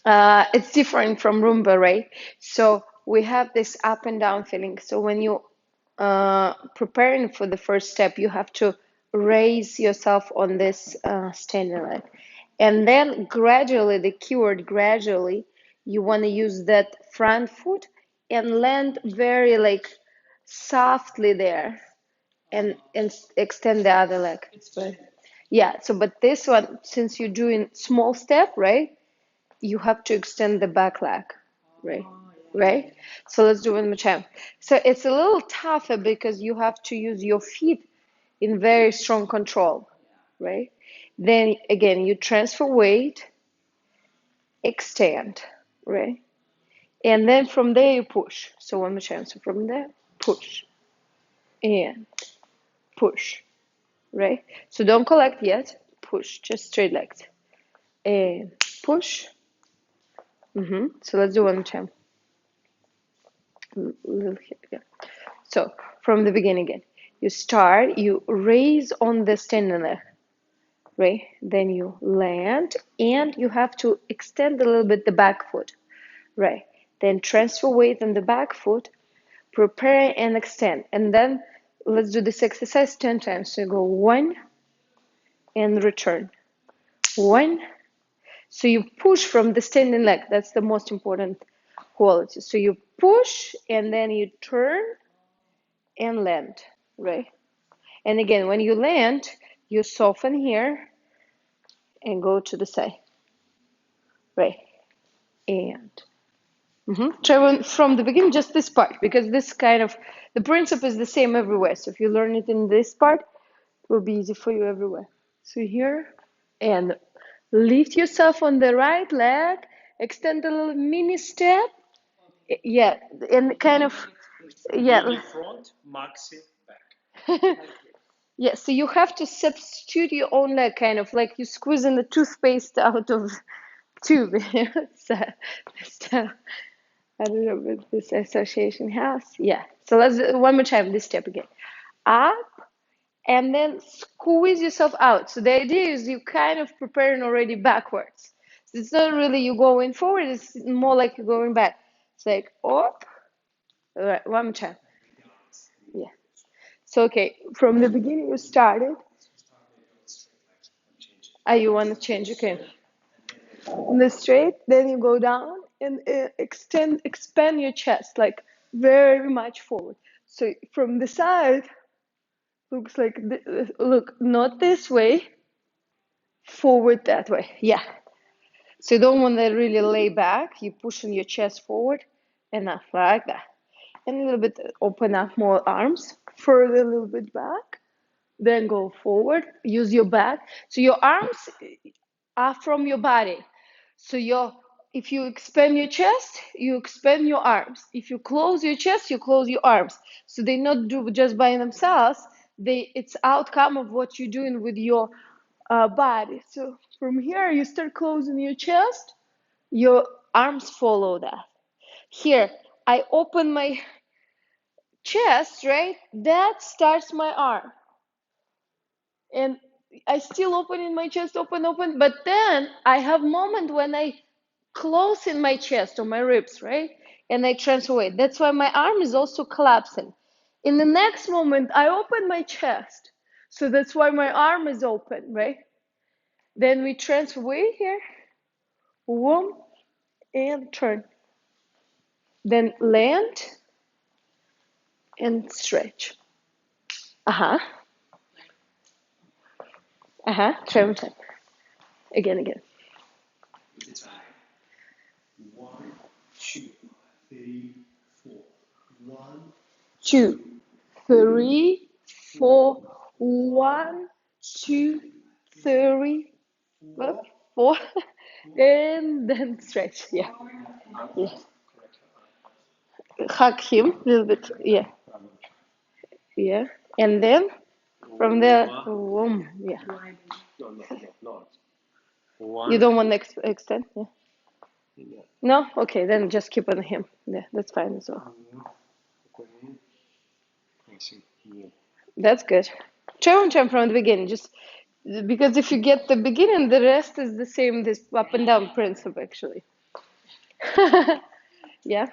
It's different from Roomba, right? So we have this up and down feeling. So when you preparing for the first step, you have to raise yourself on this standing leg. And then gradually, the keyword gradually, you want to use that front foot and land very like softly there and extend the other leg. But yeah, so but this one, since you're doing small step, right? You have to extend the back leg, right? Right? So let's do one more time. So it's a little tougher because you have to use your feet in very strong control, right? Then again, you transfer weight, extend, right? And then from there you push. So one more time. So from there, push and push, right? So don't collect yet. Push, just straight legs. And push. So let's do one more time. Little here, yeah. So from the beginning again, you start, you raise on the standing leg, right? Then you land and you have to extend a little bit the back foot, right? Then transfer weight on the back foot, prepare and extend. And then let's do this exercise 10 times. So you go one and return. One. So you push from the standing leg. That's the most important quality. So you push and then you turn and land, right? And again, when you land, you soften here and go to the side, right? And try from the beginning, just this part, because this kind of, the principle is the same everywhere. So if you learn it in this part, it will be easy for you everywhere. So here, and lift yourself on the right leg, extend a little mini step. Yeah, and kind of, yeah. Front, maxi back. Yeah, so you have to substitute your own leg, kind of like you squeezing the toothpaste out of tube. So, so I don't know what this association has. Yeah. So let's do one more time this step again. Up and then squeeze yourself out. So the idea is you kind of preparing already backwards. So it's not really you going forward, it's more like you're going back. It's like up. All right, one more time. Yeah. So okay, from the beginning you started. Ah, you want to change? Okay. On the straight, then you go down and expand your chest like very much forward. So from the side, looks like look not this way, forward that way. Yeah. So you don't want to really lay back. You pushing your chest forward, enough like that, and a little bit open up more arms, further a little bit back. Then go forward. Use your back. So your arms are from your body. So if you expand your chest, you expand your arms. If you close your chest, you close your arms. So they not do just by themselves. It's outcome of what you're doing with your body. So from here, you start closing your chest. Your arms follow that. Here, I open my chest, right? That starts my arm. And I still open in my chest, open, but then I have moment when I close in my chest or my ribs, right? And I transfer weight. That's why my arm is also collapsing. In the next moment, I open my chest. So that's why my arm is open, right? Then we transfer weight here, boom, and turn. Then land and stretch. Uh-huh. Uh-huh. Try one time. Again. One, two, three, four. One, 2, 3, 4, 1, 2, 3, 4, and then stretch. Yeah. Yeah. Hug him a little bit. Yeah. Yeah. And then from there, yeah. no. You One. don't want to extend? Yeah. No? Okay, then just keep on him. Yeah, that's fine as well. That's good. Try one time from the beginning, just because if you get the beginning, the rest is the same, this up and down principle actually. Yeah.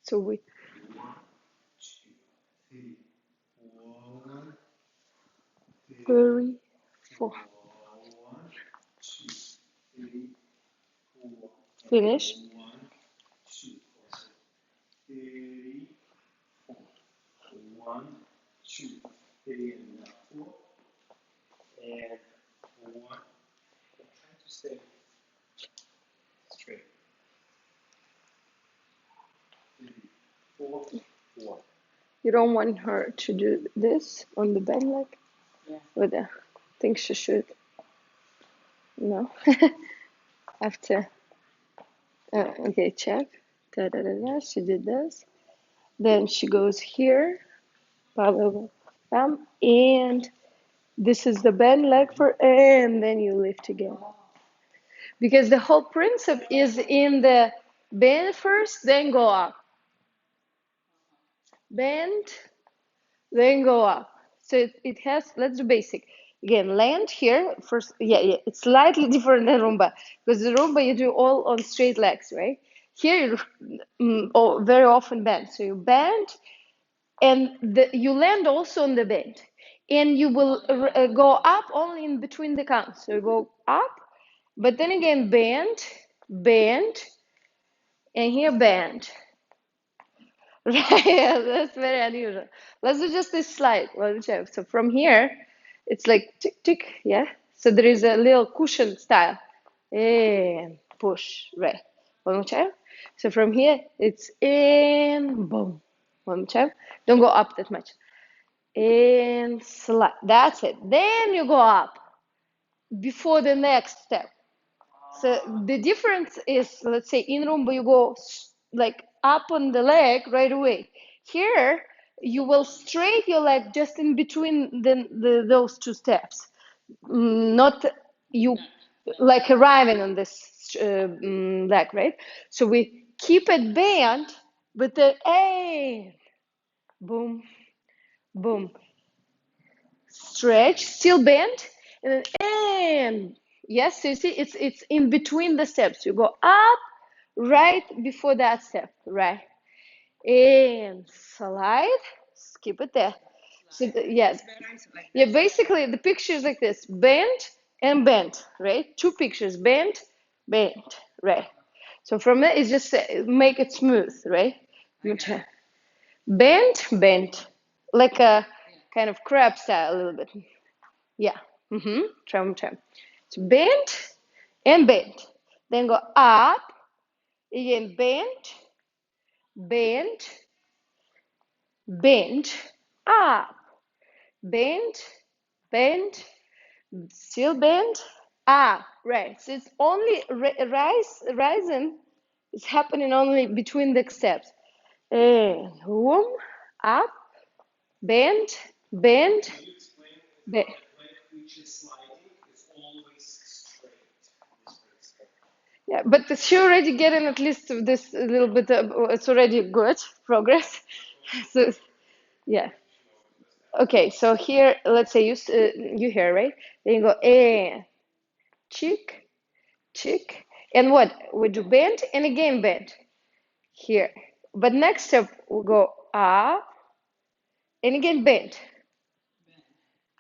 So we 3, 4. Finish. One, two, three, and now 4, and 1. Try to stay straight. 3, 4, 1. You don't want her to do this on the bend leg? Yeah. With the, I think she should. No. After. Okay, check. Da, da, da, da. She did this. Then she goes here. Blah, blah, blah. Bam. And this is the bend leg for, and then you lift again. Because the whole principle is in the bend first, then go up. Bend, then go up. So it has, let's do basic. Again, land here first. Yeah, it's slightly different than Rumba. Because the Rumba you do all on straight legs, right? Here you very often bend. So you bend and you land also on the bend. And you will go up only in between the counts. So you go up, but then again bend, bend, and here bend. Right, yeah, that's very unusual. Let's do just this slide. So from here, it's like tick, tick, yeah? So there is a little cushion style. And push, right. One more time. So from here, it's in, boom. One more time. Don't go up that much. And slide. That's it. Then you go up before the next step. So the difference is, let's say in Rumba you go like up on the leg right away. Here you will straight your leg just in between those two steps, not you like arriving on this leg, right? So we keep it bent, but then boom, boom, stretch, still bend, and then yes. So you see, it's in between the steps. You go up right before that step, right, and slide. Skip it there. So yes, yeah. Basically, the picture is like this: bend and bend, right? Two pictures: bend, bend, right. So from it, it's just make it smooth, right? Bend, bend, like a kind of crab style, a little bit. Yeah. Try. So bend and bend. Then go up. Again, bend, bend, bend, up. Bend, bend, still bend, up. Right. So it's only rising. It's happening only between the steps. And boom, up, bend, bend, bend. Yeah, but she already getting at least this little bit. It's already good progress. So yeah. Okay, so here, let's say you hear, right? Then you go chick, chick, and what? We do bend and again bend here. But next step we go up and again bend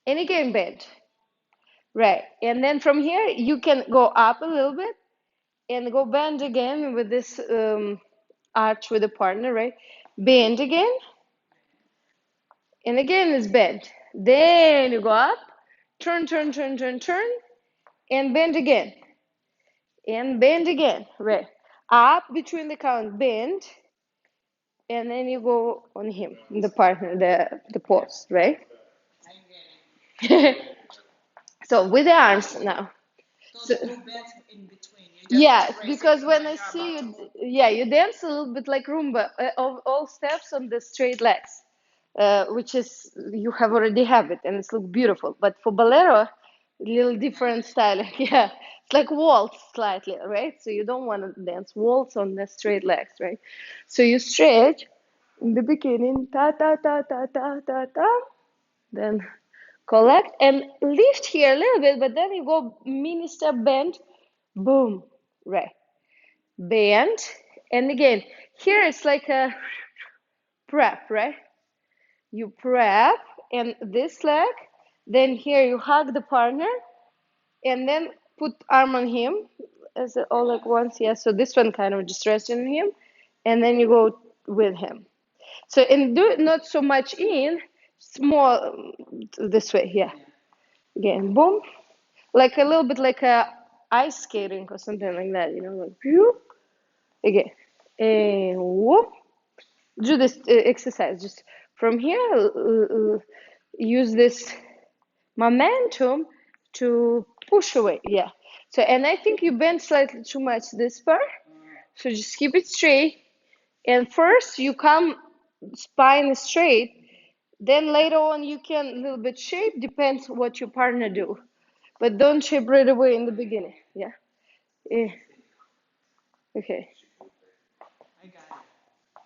and again bend. Right, and then from here you can go up a little bit and go bend again with this arch with a partner, right? Bend again, and again is bend. Then you go up, turn, turn, turn, turn, turn, and bend again. And bend again, right? Up between the count, bend, and then you go on him, the partner, the pose, right? So with the arms now. So, yeah, because when I see you, yeah, you dance a little bit like Rumba, all steps on the straight legs, which is you have already have it, and it's look beautiful. But for Bolero, a little different style. Yeah, it's like waltz slightly, right? So you don't want to dance waltz on the straight legs, right? So you stretch in the beginning, ta ta ta ta ta ta ta, then collect and lift here a little bit, but then you go mini step bend, boom, right? Bend, and again, here it's like a prep, right? You prep, and this leg, then here you hug the partner, and then put arm on him, as Oleg wants, yeah. So this one kind of just resting on him, and then you go with him. So, and do it not so much in, small, this way, yeah. Again, boom, like a little bit like a ice skating or something like that, like whoop, again, and whoop. Do this exercise just from here. Use this momentum to push away, yeah. So, and I think you bend slightly too much this part, so just keep it straight. And first you come spine straight, then later on you can a little bit shape, depends what your partner do, but don't shape right away in the beginning, yeah. Eh, okay. I got it.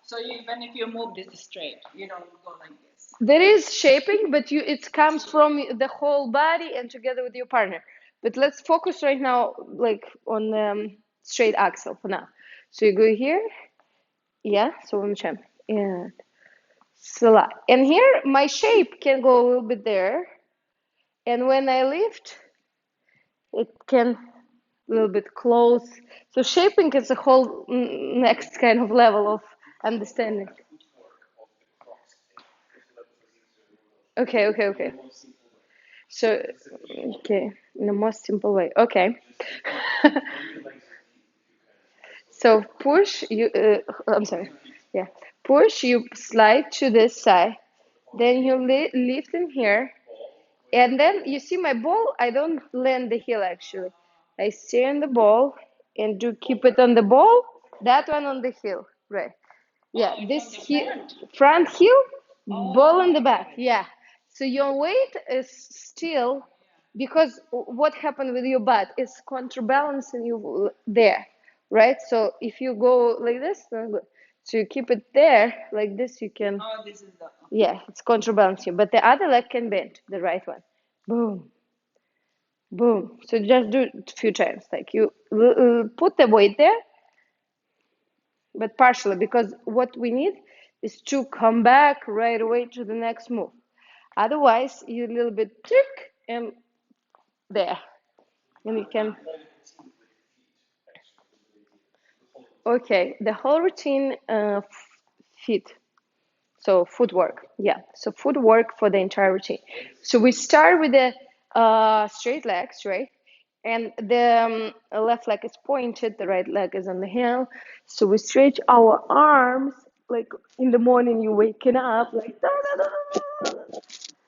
So even if you move this straight, you don't go like this. There is shaping, but it comes from the whole body and together with your partner. But let's focus right now, like on straight axle for now. So you go here, yeah. So I'm champ and slide, and here my shape can go a little bit there, and when I lift, it can a little bit close. So shaping is a whole next kind of level of understanding. Okay, okay, okay. So, okay, in the most simple way. Okay. So push, I'm sorry. Yeah. Push, you slide to this side. Then you lift in here. And then you see my ball, I don't land the heel actually. I stay on the ball and do keep it on the ball, that one on the heel. Right. Yeah, this heel, front heel, ball in the back. Yeah. So your weight is still, because what happened with your butt is counterbalancing you there, right? So if you go like this, not good. So you keep it there like this, you can. Oh, this is the. Yeah, it's counterbalancing, but the other leg can bend, the right one. Boom, boom. So just do it a few times. Like you put the weight there, but partially, because what we need is to come back right away to the next move. Otherwise, you a little bit trick and there, and you can. Okay, the whole routine, feet. So footwork, yeah. So footwork for the entire routine. So we start with the straight legs, right? And the left leg is pointed, the right leg is on the heel. So we stretch our arms like in the morning you waking up like da, da, da, da, da.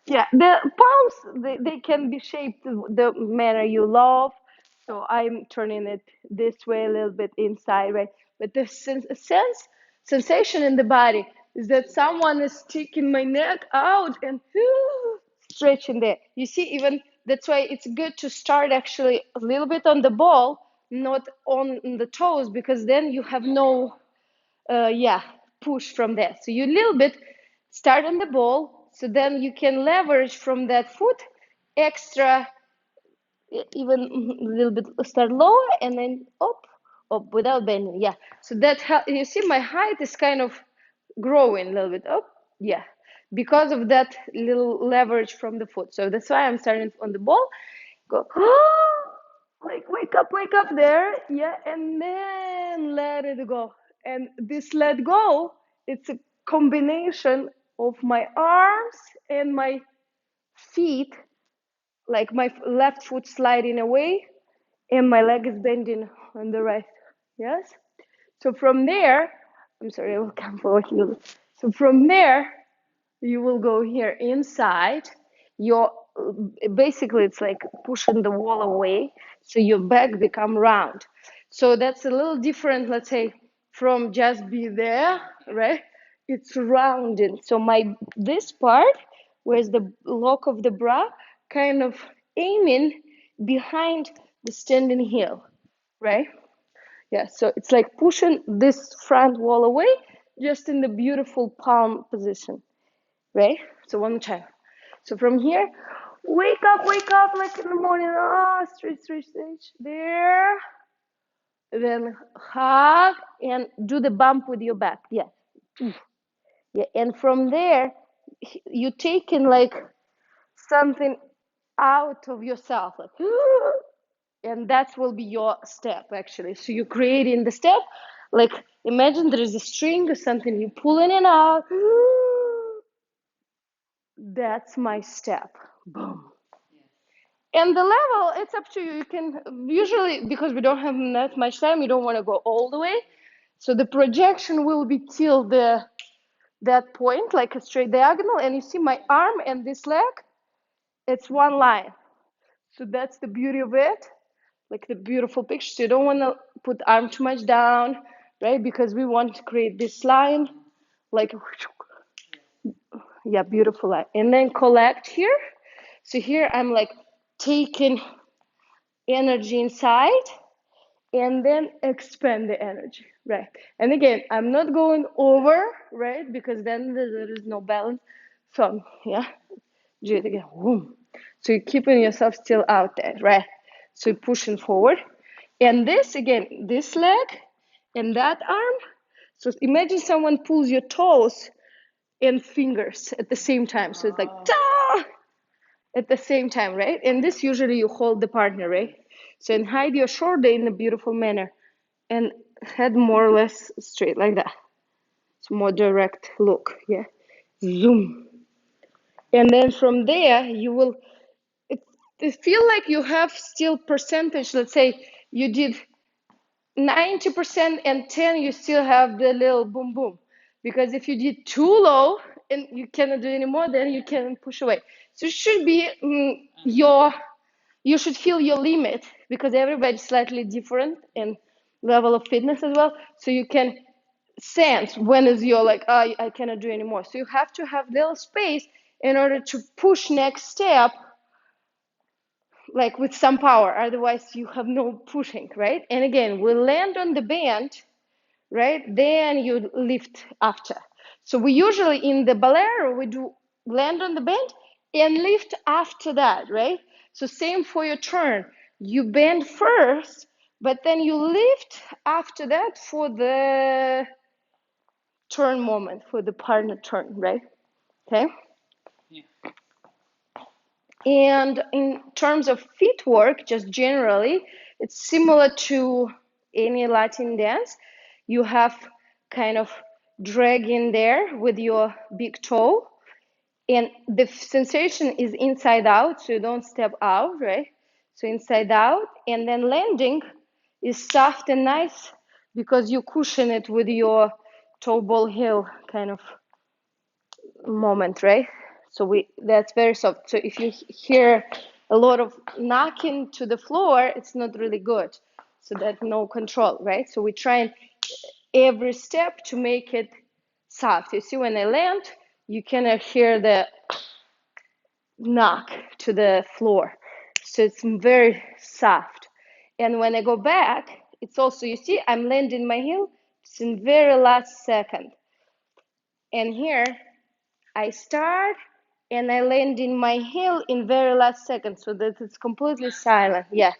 Yeah, the palms they can be shaped the manner you love. So I'm turning it this way a little bit inside, right? But the sensation in the body is that someone is sticking my neck out and stretching there. You see, even that's why it's good to start actually a little bit on the ball, not on the toes, because then you have no yeah, push from there. So you a little bit start on the ball, so then you can leverage from that foot extra, even a little bit start lower and then up without bending. Yeah. So that you see my height is kind of growing a little bit up. Yeah. Because of that little leverage from the foot. So that's why I'm starting on the ball. Go like wake up there, yeah, and then let it go. And this let go, it's a combination of my arms and my feet, like my left foot sliding away and my leg is bending on the right. Yes. So from there, I'm sorry, I will come for you. So from there, you will go here inside. Your basically it's like pushing the wall away, so your back become round. So that's a little different, let's say, from just be there, right? It's rounded. So my this part, where's the lock of the bra, kind of aiming behind the standing heel, right? Yeah, so it's like pushing this front wall away, just in the beautiful palm position, right? So one more time. So from here, wake up like in the morning. Ah, stretch, stretch, stretch. There, then hug and do the bump with your back. Yeah. Yeah. And from there, you take in like something out of yourself, like, and that will be your step actually. So you're creating the step, like imagine there is a string or something, you pull in and out. That's my step. Boom. And the level, it's up to you. You can usually, because we don't have that much time, you don't want to go all the way. So the projection will be till that point, like a straight diagonal. And you see my arm and this leg, it's one line. So that's the beauty of it, like the beautiful picture. So you don't want to put arm too much down, right? Because we want to create this line, like, yeah, beautiful line. And then collect here. So here I'm like taking energy inside and then expand the energy, right? And again, I'm not going over, right? Because then there is no balance. So, yeah, do it again. Boom. So you're keeping yourself still out there, right? So you're pushing forward. And this, again, this leg and that arm. So imagine someone pulls your toes and fingers at the same time. So it's like, ta! At the same time, right? And this usually you hold the partner, right? So and hide your shoulder in a beautiful manner and head more or less straight like that. It's more direct look, yeah. Zoom. And then from there, you will it feel like you have still percentage. Let's say you did 90% and 10, you still have the little boom boom. Because if you did too low and you cannot do anymore, then you can push away. So it should be you should feel your limit because everybody's slightly different in level of fitness as well. So you can sense when is your like, oh, I cannot do anymore. So you have to have little space in order to push next step like with some power, otherwise you have no pushing, right? And again, we land on the band, right? Then you lift after. So we usually in the Bolero, we do land on the bend and lift after that, right? So same for your turn. You bend first, but then you lift after that for the turn moment, for the partner turn, right? Okay. Yeah. And in terms of feet work, just generally, it's similar to any Latin dance. You have kind of drag in there with your big toe, and the sensation is inside out, so you don't step out, right? So inside out, and then landing is soft and nice because you cushion it with your toe ball heel kind of moment, right? So that's very soft. So if you hear a lot of knocking to the floor, it's not really good. So that's no control, right? So we try every step to make it soft. You see, when I land, you cannot hear the knock to the floor. So it's very soft. And when I go back, it's also, you see, I'm landing my heel. It's in very last second. And here, I start and I land in my heel in very last second so that it's completely silent. Yeah.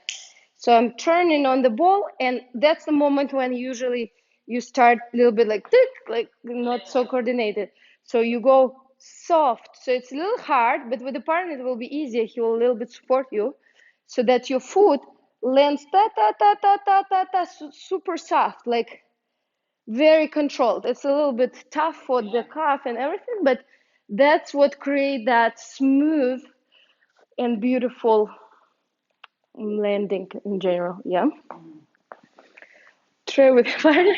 So I'm turning on the ball and that's the moment when usually you start a little bit like tick, like not so coordinated. So you go soft. So it's a little hard, but with the partner it will be easier. He will a little bit support you so that your foot lands ta ta ta ta ta ta ta super soft, like very controlled. It's a little bit tough for the calf and everything, but that's what create that smooth and beautiful landing in general. Yeah. Try with fire.